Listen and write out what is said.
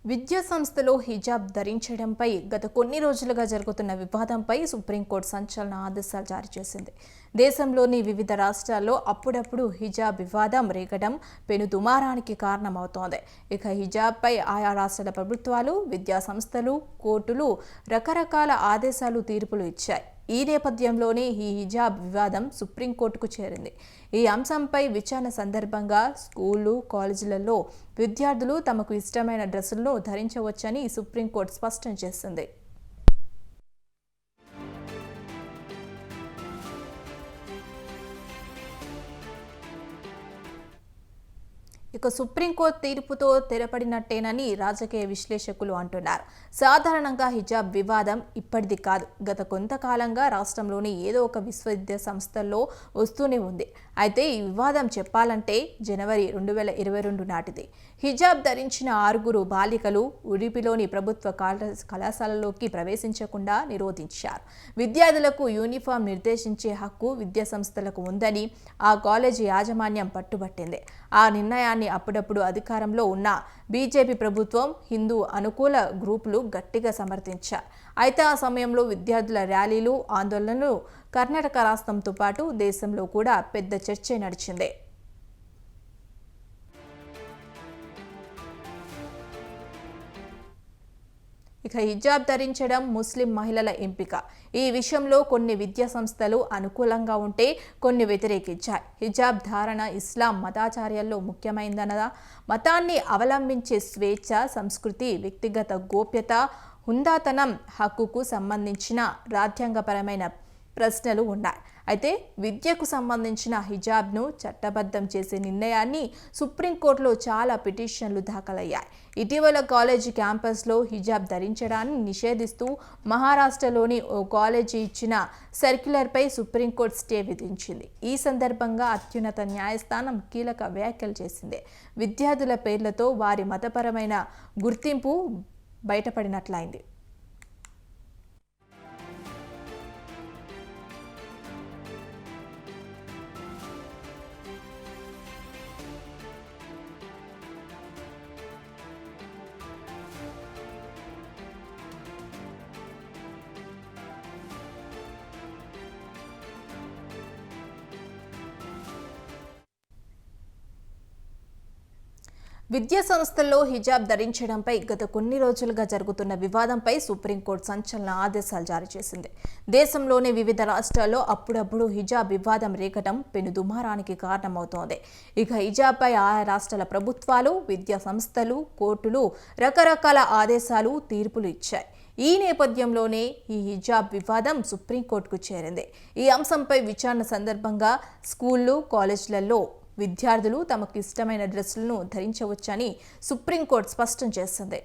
విద్యా సంస్థలో హిజాబ్ ధరించడంపై గత కొన్ని రోజులుగా జరుగుతున్న వివాదంపై సుప్రీంకోర్టు సంచలన ఆదేశాలు జారీ చేసింది. దేశంలోని వివిధ రాష్ట్రాల్లో అప్పుడప్పుడు హిజాబ్ వివాదం రేగడం పెను దుమారానికి కారణమవుతోంది. ఇక హిజాబ్పై ఆయా రాష్ట్రాల ప్రభుత్వాలు, విద్యా సంస్థలు, కోర్టులు రకరకాల ఆదేశాలు, తీర్పులు ఇచ్చాయి. ఈ నేపథ్యంలోనే ఈ హిజాబ్ వివాదం సుప్రీంకోర్టుకు చేరింది. ఈ అంశంపై విచారణ సందర్భంగా స్కూళ్లు, కాలేజీలలో విద్యార్థులు తమకు ఇష్టమైన డ్రెస్సులను ధరించవచ్చని సుప్రీంకోర్టు స్పష్టం చేసింది. ఇక సుప్రీంకోర్టు తీర్పుతో తెరపడినట్టేనని రాజకీయ విశ్లేషకులు అంటున్నారు. సాధారణంగా హిజాబ్ వివాదం ఇప్పటిది కాదు. గత కొంతకాలంగా రాష్ట్రంలోని ఏదో ఒక విశ్వవిద్యా సంస్థల్లో వస్తూనే ఉంది. అయితే ఈ వివాదం చెప్పాలంటే జనవరి 2022 నాటిది. హిజాబ్ ధరించిన 6 బాలికలు ఉడిపిలోని ప్రభుత్వ కళాశాలలోకి ప్రవేశించకుండా నిరోధించారు. విద్యార్థులకు యూనిఫామ్ నిర్దేశించే హక్కు విద్యా సంస్థలకు ఉందని ఆ కాలేజీ యాజమాన్యం పట్టుబట్టింది. ఆ నిర్ణయాన్ని అప్పుడప్పుడు అధికారంలో ఉన్న బీజేపీ ప్రభుత్వం, హిందూ అనుకూల గ్రూపులు గట్టిగా సమర్థించారు. అయితే ఆ సమయంలో విద్యార్థుల ర్యాలీలు, ఆందోళనలు కర్ణాటక రాష్ట్రంతో పాటు దేశంలో కూడా పెద్ద చర్చే నడిచింది. ఇక హిజాబ్ ధరించడం ముస్లిం మహిళల ఎంపిక. ఈ విషయంలో కొన్ని విద్యా సంస్థలు అనుకూలంగా ఉంటే కొన్ని వ్యతిరేకించాయి. హిజాబ్ ధారణ ఇస్లాం మతాచార్యాల్లో ముఖ్యమైనదన్నదా? మతాన్ని అవలంబించే స్వేచ్ఛ, సంస్కృతి, వ్యక్తిగత గోప్యత, హుందాతనం హక్కుకు సంబంధించిన రాజ్యాంగపరమైన ప్రశ్నలు ఉన్నాయి. అయితే విద్యకు సంబంధించిన హిజాబ్ను చట్టబద్ధం చేసే నిర్ణయాన్ని సుప్రీంకోర్టులో చాలా పిటిషన్లు దాఖలయ్యాయి. ఇటీవల కాలేజీ క్యాంపస్లో హిజాబ్ ధరించడాన్ని నిషేధిస్తూ మహారాష్ట్రలోని ఓ కాలేజీ ఇచ్చిన సర్క్యులర్పై సుప్రీంకోర్టు స్టే విధించింది. ఈ సందర్భంగా అత్యున్నత న్యాయస్థానం కీలక వ్యాఖ్యలు చేసింది. విద్యార్థుల పేర్లతో వారి మతపరమైన గుర్తింపు బయటపడినట్లయింది. విద్యా సంస్థల్లో హిజాబ్ ధరించడంపై గత కొన్ని రోజులుగా జరుగుతున్న వివాదంపై సుప్రీంకోర్టు సంచలన ఆదేశాలు జారీ చేసింది. దేశంలోని వివిధ రాష్ట్రాల్లో అప్పుడప్పుడు హిజాబ్ వివాదం రేగటం పెను దుమారానికి కారణమవుతోంది. ఇక హిజాబ్పై ఆయా రాష్ట్రాల ప్రభుత్వాలు, విద్యా సంస్థలు, కోర్టులు రకరకాల ఆదేశాలు, తీర్పులు ఇచ్చాయి. ఈ నేపథ్యంలోనే ఈ హిజాబ్ వివాదం సుప్రీంకోర్టుకు చేరింది. ఈ అంశంపై విచారణ సందర్భంగా స్కూళ్లు, కాలేజీలలో విద్యార్థులు తమకు ఇష్టమైన డ్రెస్సులను ధరించవచ్చని సుప్రీంకోర్టు స్పష్టం చేసింది.